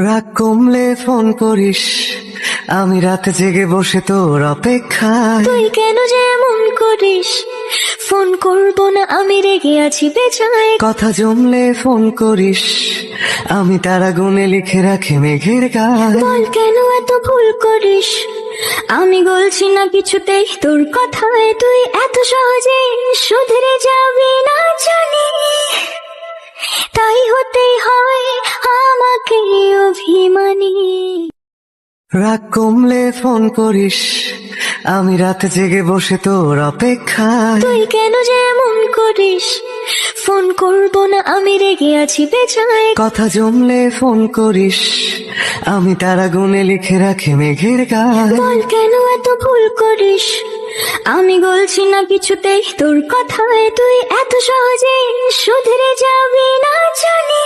রাগ কমলে ফোন করিস, আমি রাতে জেগে বসে তোর অপেক্ষায়। তুই কেন যে এমন করিস? ফোন করবো না, আমি রেগে আছি বেজায়। কথা জমলে ফোন করিস, আমি তারা গুনে লিখে রাখি মেঘের গায়। বল কেন এত ভুল করিস? আমি বলছি না কিছুতেই তোর কথায়, তুই এত সহজে শুধরে যাবি না জানি, তাই হতেই হয় আমাকে অভিমানী। রাগ কমলে ফোন করিস, আমি রাতে জেগে বসে তোর অপেক্ষায়। তুই কেন যে এমন করিস? ফোন করবো না, আমি রেগে আছি বেজায়। কথা জমলে ফোন করিস, আমি তারা গুনে লিখে রাখি মেঘের গায়। বল কেন এত ভুল করিস? আমি বলছি না কিছুতেই তোর কথায়, তুই এত সহজে শুধরে যাবি না জানি।